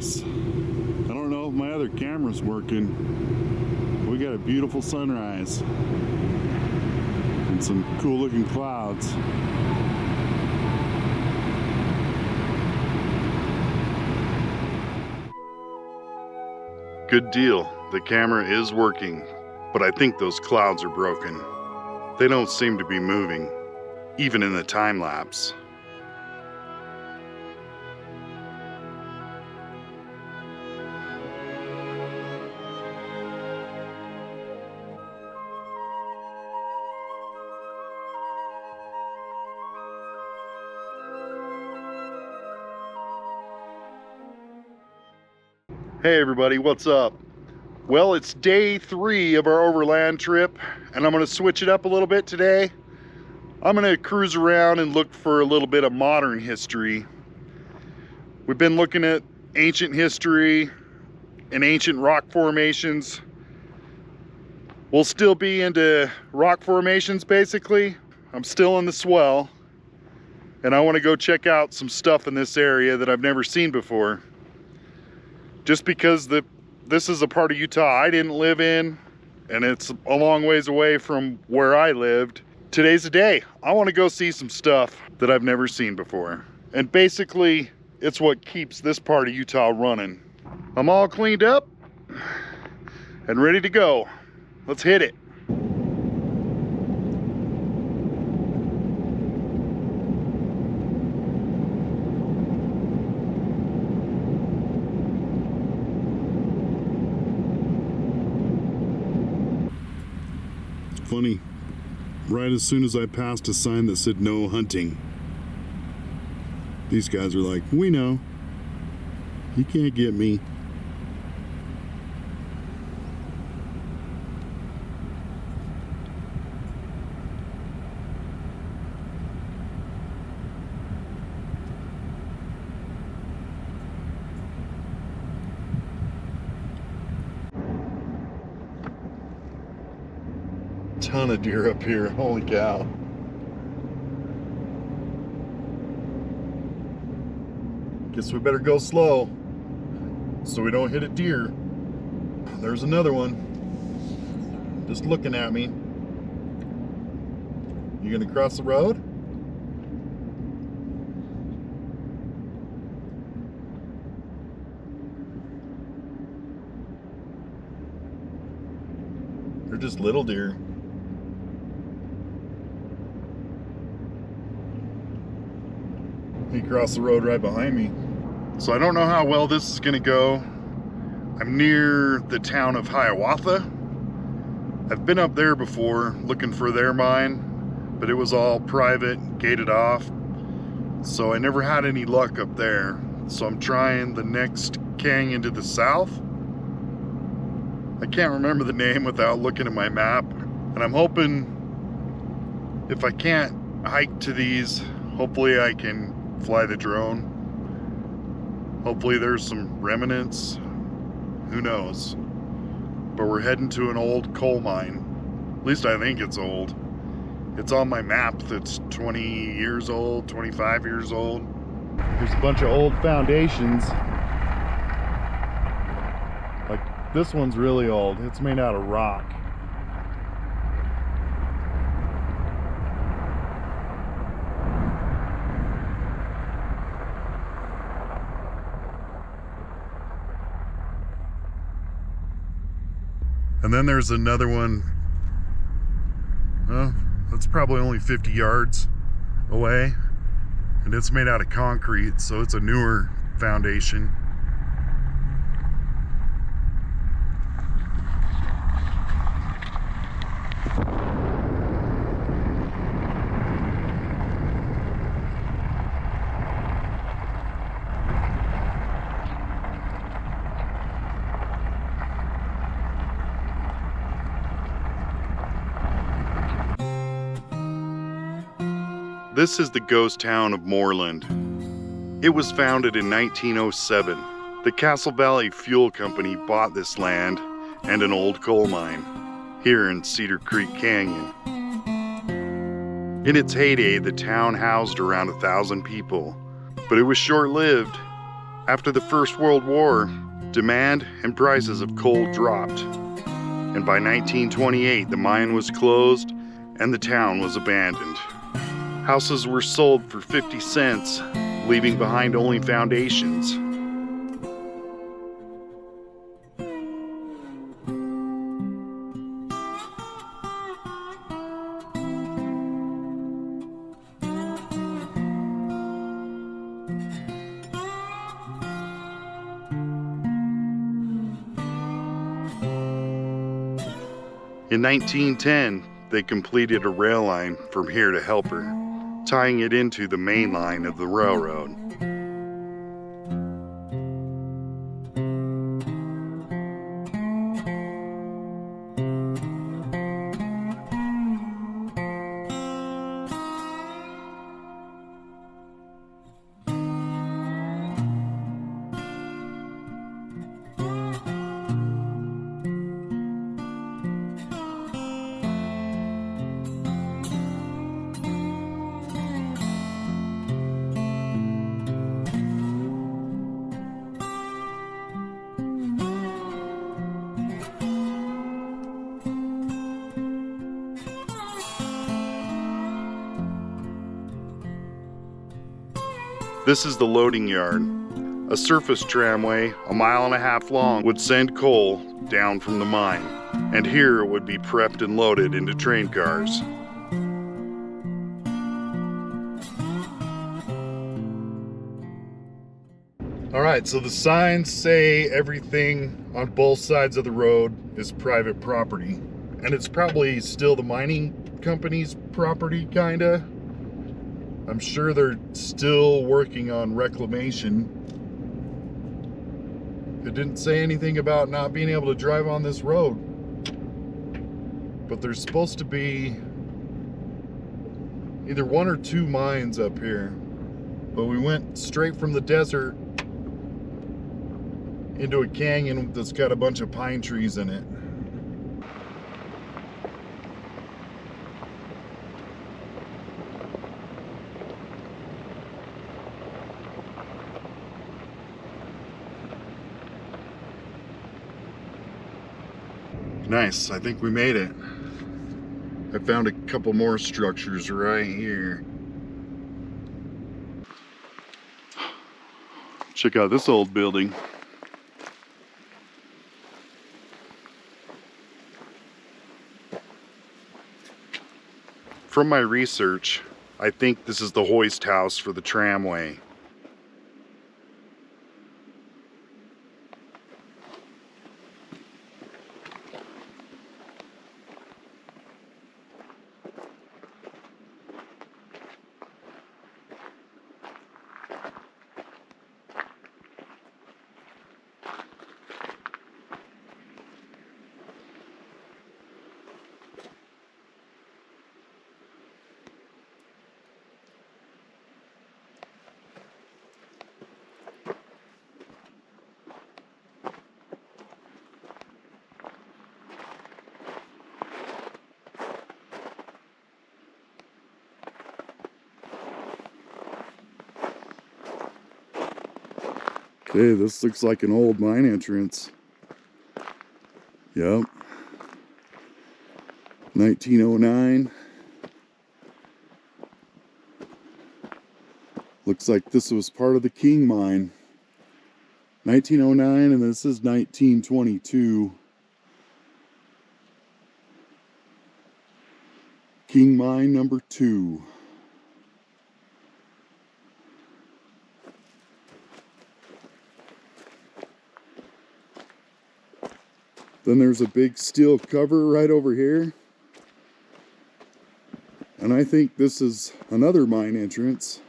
works. I don't know if my other camera's working. We got a beautiful sunrise and some cool looking clouds. Good deal. The camera is working, but I think those clouds are broken. They don't seem to be moving, even in the time lapse. Hey everybody, what's up? Well, it's day 3 of our overland trip, and I'm gonna switch it up a little bit today. I'm gonna cruise around and look for a little bit of modern history. We've been looking at ancient history and ancient rock formations. We'll still be into rock formations basically. I'm still in the swell, and I wanna go check out some stuff in this area that I've never seen before. Just because this is a part of Utah I didn't live in, and it's a long ways away from where I lived. Today's the day. I want to go see some stuff that I've never seen before. And basically, it's what keeps this part of Utah running. I'm all cleaned up and ready to go. Let's hit it. Funny, right as soon as I passed a sign that said no hunting, these guys are like, we know, you can't get me. Ton of deer up here, holy cow. Guess we better go slow so we don't hit a deer. There's another one just looking at me. You gonna cross the road? They're just little deer. He crossed the road right behind me. So I don't know how well this is gonna go. I'm near the town of Hiawatha. I've been up there before looking for their mine, but it was all private, gated off. So I never had any luck up there. So I'm trying the next canyon to the south. I can't remember the name without looking at my map. And I'm hoping if I can't hike to these, hopefully I can fly the drone. Hopefully there's some remnants. Who knows? But we're heading to an old coal mine. At least I think it's old. It's on my map that's 20 years old, 25 years old. There's a bunch of old foundations. Like this one's really old. It's made out of rock. And then there's another one, that's probably only 50 yards away, and it's made out of concrete, so it's a newer foundation. This is the ghost town of Morland. It was founded in 1907. The Castle Valley Fuel Company bought this land and an old coal mine here in Cedar Creek Canyon. In its heyday, the town housed around 1,000 people, but it was short-lived. After the First World War, demand and prices of coal dropped, and by 1928 the mine was closed and the town was abandoned. Houses were sold for 50 cents, leaving behind only foundations. In 1910, they completed a rail line from here to Helper, tying it into the main line of the railroad. This is the loading yard. A surface tramway, 1.5 miles long, would send coal down from the mine, and here it would be prepped and loaded into train cars. Alright, so the signs say everything on both sides of the road is private property, and it's probably still the mining company's property, kinda. I'm sure they're still working on reclamation. It didn't say anything about not being able to drive on this road. But there's supposed to be either 1 or 2 mines up here. But we went straight from the desert into a canyon that's got a bunch of pine trees in it. Nice, I think we made it. I found a couple more structures right here. Check out this old building. From my research, I think this is the hoist house for the tramway. Okay, this looks like an old mine entrance. Yep. 1909. Looks like this was part of the King mine. 1909, and this is 1922. King mine number 2. Then there's a big steel cover right over here. And I think this is another mine entrance.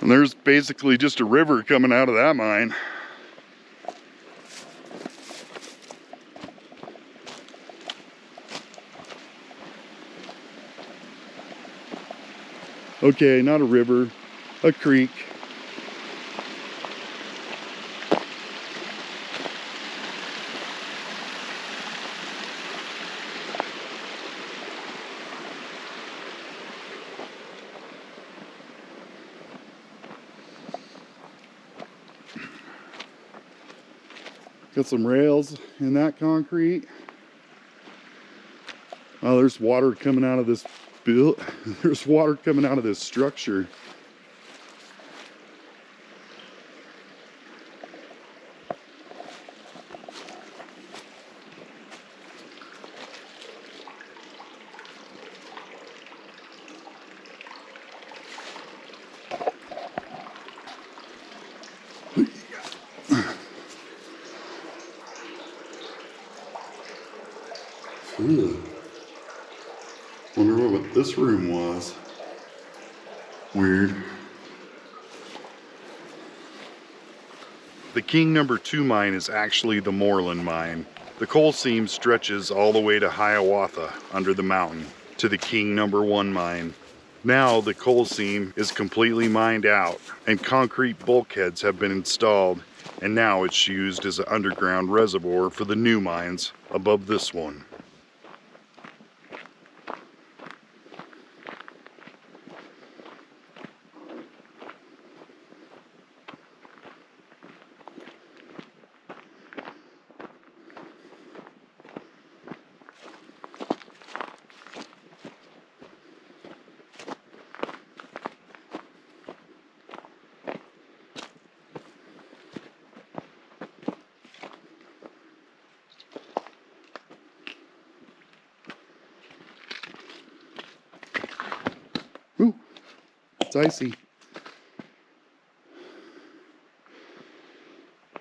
And there's basically just a river coming out of that mine. Okay, not a river, a creek. Got some rails in that concrete. Oh, there's water coming out of this build. There's water coming out of this structure. Ooh. Wonder what this room was. Weird. The King number 2 mine is actually the Morland mine. The coal seam stretches all the way to Hiawatha under the mountain to the King number 1 mine. Now the coal seam is completely mined out and concrete bulkheads have been installed, and now it's used as an underground reservoir for the new mines above this one. Ooh, it's icy.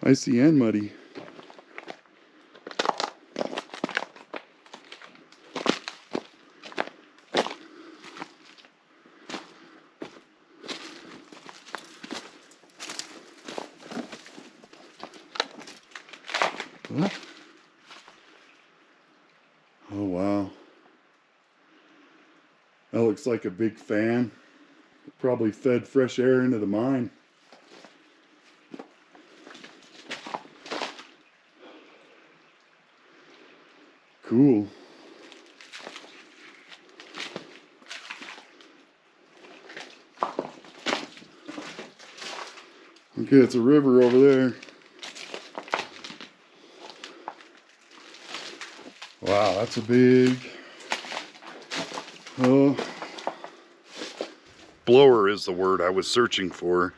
Icy and muddy. What? Oh wow. That looks like a big fan. It probably fed fresh air into the mine. Cool. Okay, it's a river over there. Wow, that's a big... blower is the word I was searching for.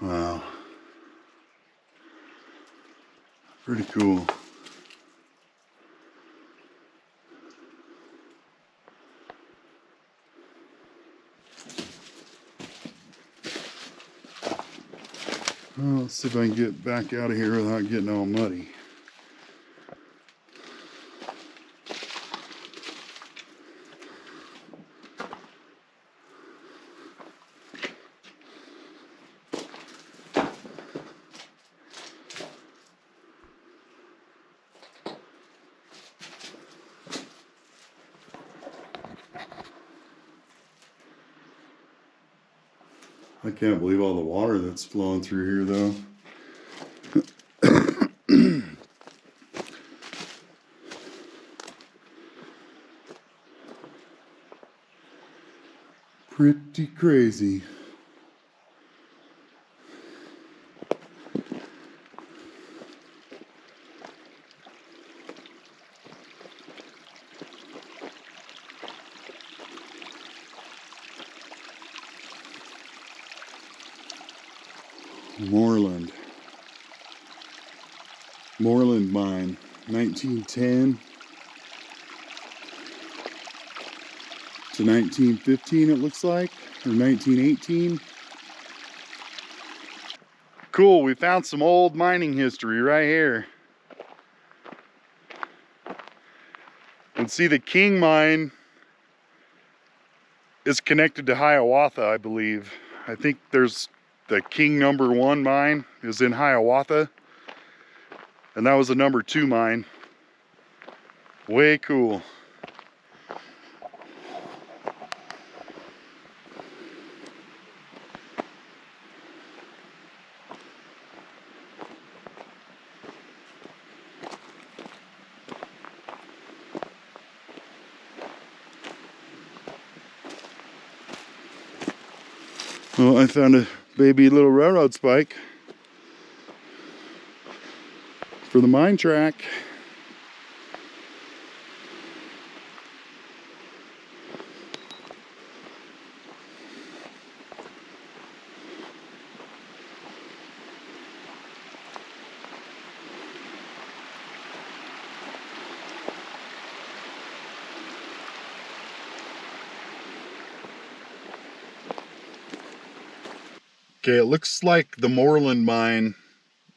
Wow. Pretty cool. Well, let's see if I can get back out of here without getting all muddy. I can't believe all the water that's flowing through here though. Pretty crazy. Morland mine, 1910 to 1915 it looks like, or 1918. Cool, we found some old mining history right here. You can see the King mine is connected to Hiawatha, I believe. I think there's the King #1 mine is in Hiawatha, and that was the #2 mine. Way cool. Well, I found a baby little railroad spike for the mine track. Okay, it looks like the Morland mine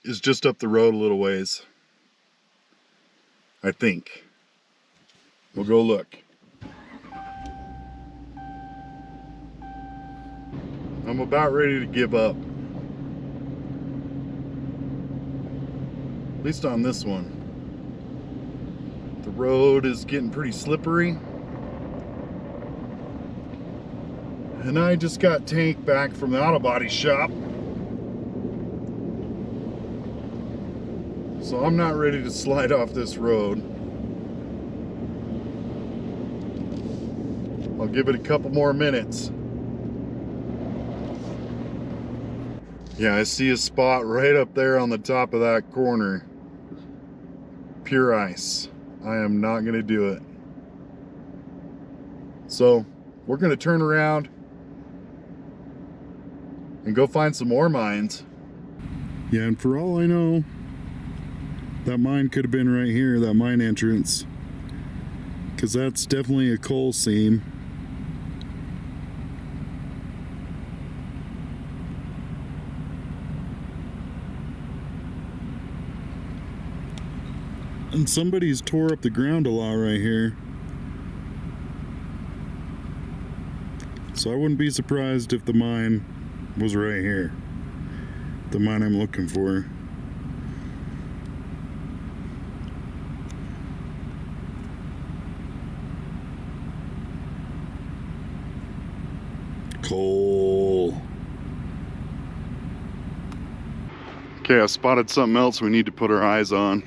is just up the road a little ways. I think. We'll go look. I'm about ready to give up. At least on this one. The road is getting pretty slippery. And I just got Tank back from the auto body shop. So I'm not ready to slide off this road. I'll give it a couple more minutes. Yeah, I see a spot right up there on the top of that corner. Pure ice. I am not gonna do it. So we're gonna turn around and go find some more mines. Yeah, and for all I know, that mine could have been right here, that mine entrance, because that's definitely a coal seam. And somebody's tore up the ground a lot right here. So I wouldn't be surprised if the mine was right here. The mine I'm looking for. Coal. Okay, I spotted something else we need to put our eyes on.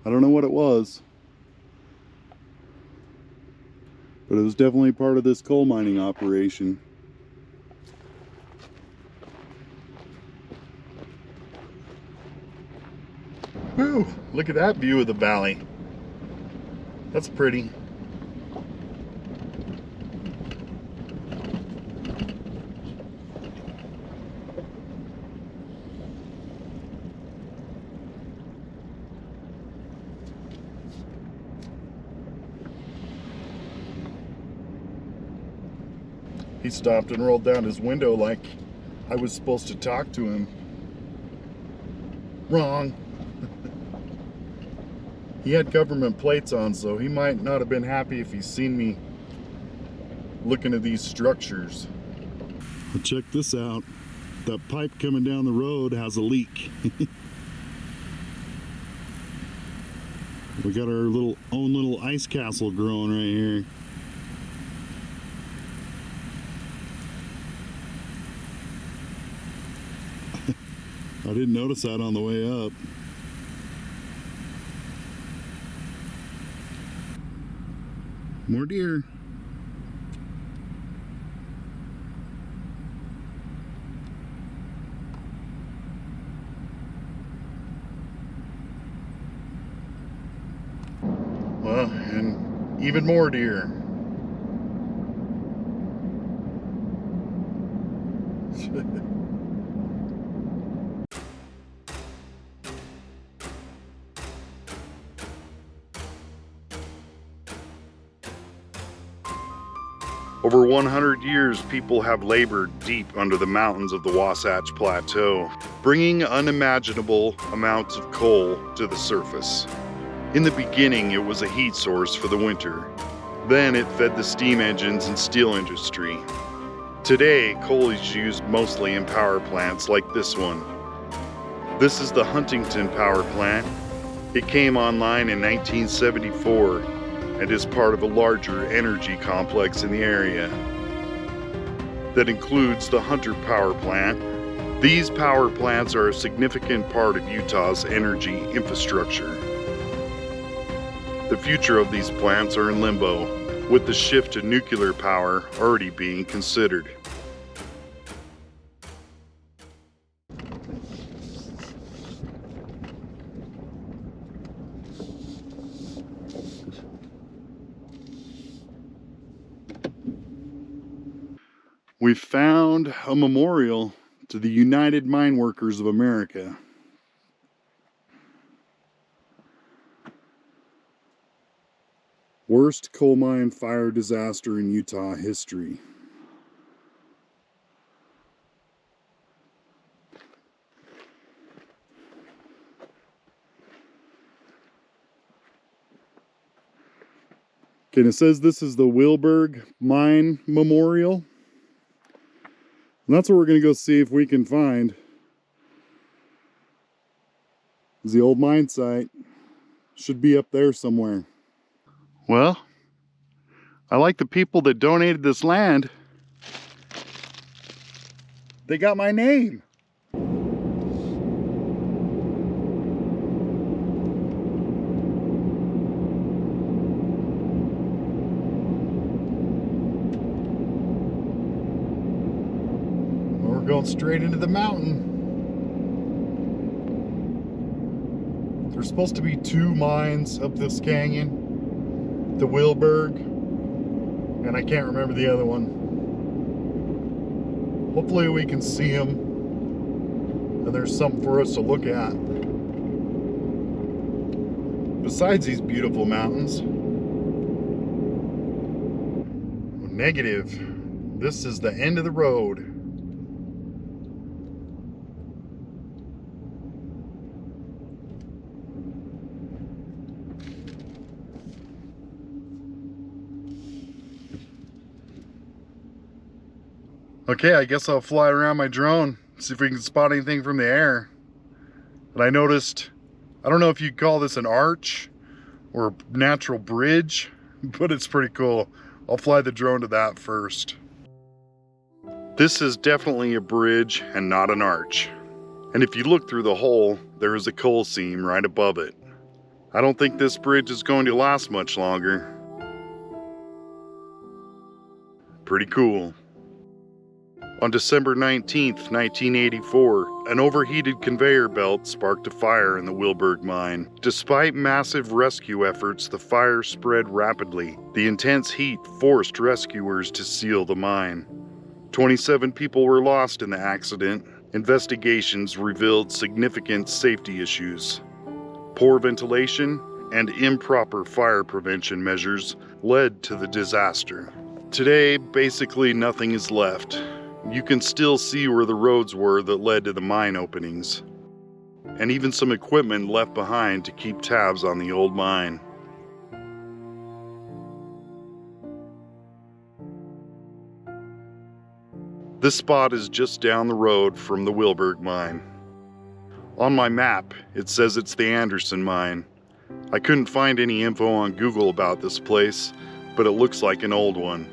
I don't know what it was, but it was definitely part of this coal mining operation. Whew, look at that view of the valley. That's pretty. He stopped and rolled down his window like I was supposed to talk to him. Wrong. He had government plates on, so he might not have been happy if he's seen me looking at these structures. Well, check this out. That pipe coming down the road has a leak. We got our own little ice castle growing right here. I didn't notice that on the way up. More deer. Well, and even more deer. Over 100 years, people have labored deep under the mountains of the Wasatch Plateau, bringing unimaginable amounts of coal to the surface. In the beginning, it was a heat source for the winter. Then it fed the steam engines and steel industry. Today, coal is used mostly in power plants like this one. This is the Huntington Power Plant. It came online in 1974 and is part of a larger energy complex in the area that includes the Hunter Power Plant. These power plants are a significant part of Utah's energy infrastructure. The future of these plants are in limbo, with the shift to nuclear power already being considered. We found a memorial to the United Mine Workers of America. Worst coal mine fire disaster in Utah history. Okay, and it says this is the Wilberg Mine Memorial. And that's what we're going to go see if we can find. Is the old mine site. Should be up there somewhere. Well, I like the people that donated this land. They got my name. We're going straight into the mountain. There's supposed to be 2 mines up this canyon. The Wilberg, and I can't remember the other one. Hopefully we can see them, and there's something for us to look at. Besides these beautiful mountains. Negative. This is the end of the road. Okay, I guess I'll fly around my drone, see if we can spot anything from the air. But I noticed, I don't know if you'd call this an arch or a natural bridge, but it's pretty cool. I'll fly the drone to that first. This is definitely a bridge and not an arch. And if you look through the hole, there is a coal seam right above it. I don't think this bridge is going to last much longer. Pretty cool. On December 19th, 1984, an overheated conveyor belt sparked a fire in the Wilberg mine. Despite massive rescue efforts, the fire spread rapidly. The intense heat forced rescuers to seal the mine. 27 people were lost in the accident. Investigations revealed significant safety issues. Poor ventilation and improper fire prevention measures led to the disaster. Today, basically nothing is left. You can still see where the roads were that led to the mine openings, and even some equipment left behind to keep tabs on the old mine. This spot is just down the road from the Wilberg mine. On my map, it says it's the Anderson mine. I couldn't find any info on Google about this place, but it looks like an old one.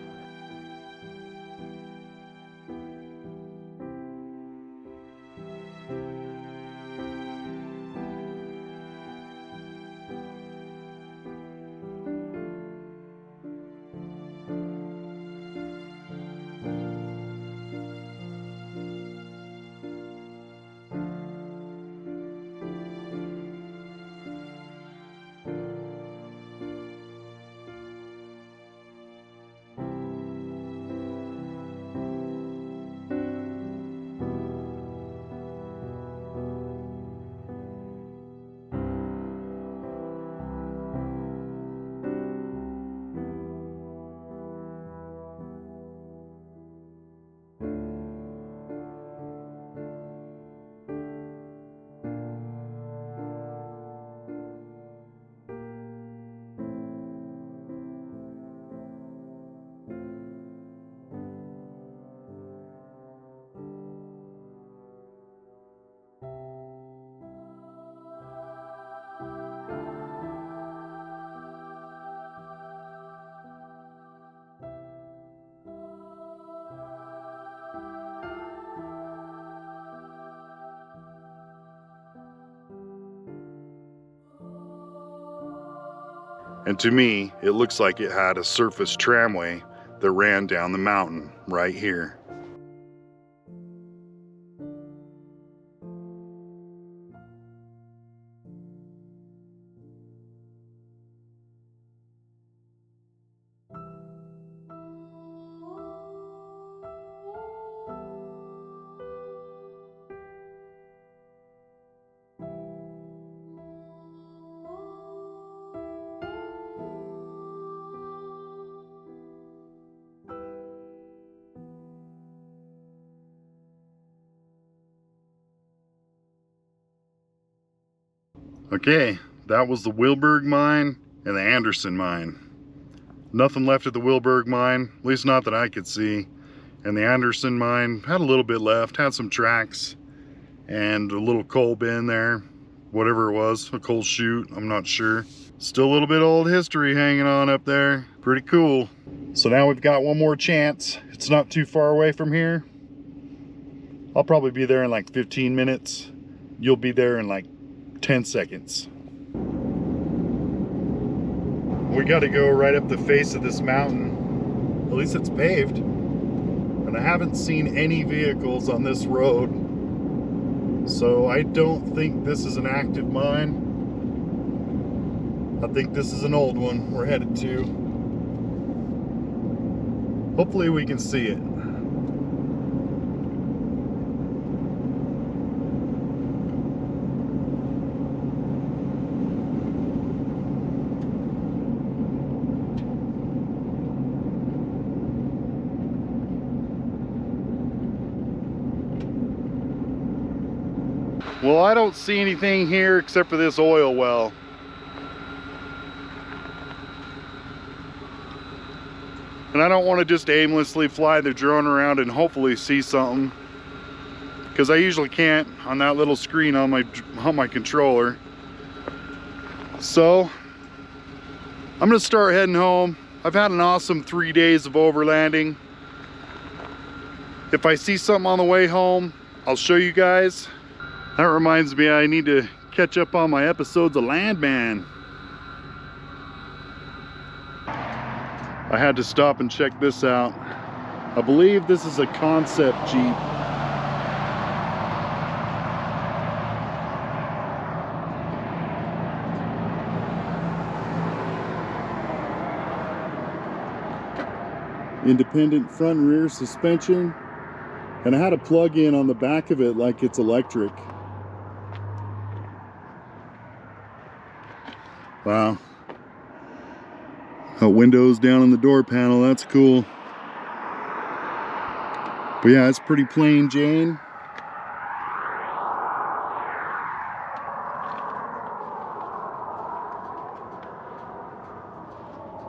And to me, it looks like it had a surface tramway that ran down the mountain right here. Okay, that was the Wilberg mine and the Anderson mine. Nothing left at the Wilberg mine, at least not that I could see. And the Anderson mine had a little bit left, had some tracks and a little coal bin there, whatever it was, a coal chute, I'm not sure. Still a little bit of old history hanging on up there, pretty cool. So now we've got one more chance. It's not too far away from here. I'll probably be there in like 15 minutes. You'll be there in like 10 seconds. We got to go right up the face of this mountain. At least it's paved. And I haven't seen any vehicles on this road. So I don't think this is an active mine. I think this is an old one we're headed to. Hopefully we can see it. Well, I don't see anything here except for this oil well. And I don't want to just aimlessly fly the drone around and hopefully see something, because I usually can't on that little screen on my controller. So I'm gonna start heading home. I've had an awesome 3 days of overlanding. If I see something on the way home, I'll show you guys. That reminds me, I need to catch up on my episodes of Landman. I had to stop and check this out. I believe this is a concept Jeep. Independent front and rear suspension. And I had a plug-in on the back of it like it's electric. Wow. Windows down on the door panel, that's cool. But yeah, it's pretty plain Jane.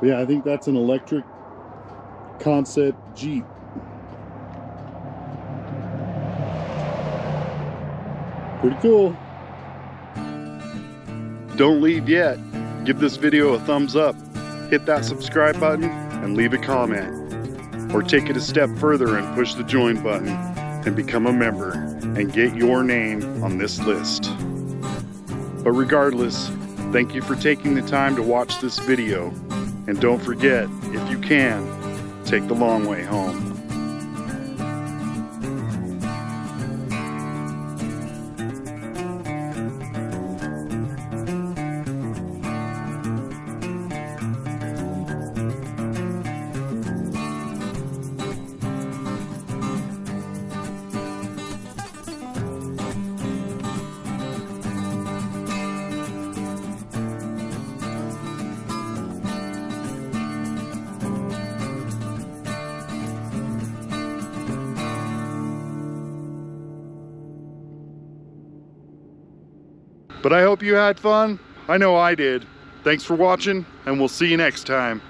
But yeah, I think that's an electric concept Jeep. Pretty cool. Don't leave yet. Give this video a thumbs up. Hit that subscribe button and leave a comment. Or take it a step further and push the join button and become a member and get your name on this list. But regardless, thank you for taking the time to watch this video. And don't forget, if you can, take the long way home. But I hope you had fun. I know I did. Thanks for watching, and we'll see you next time.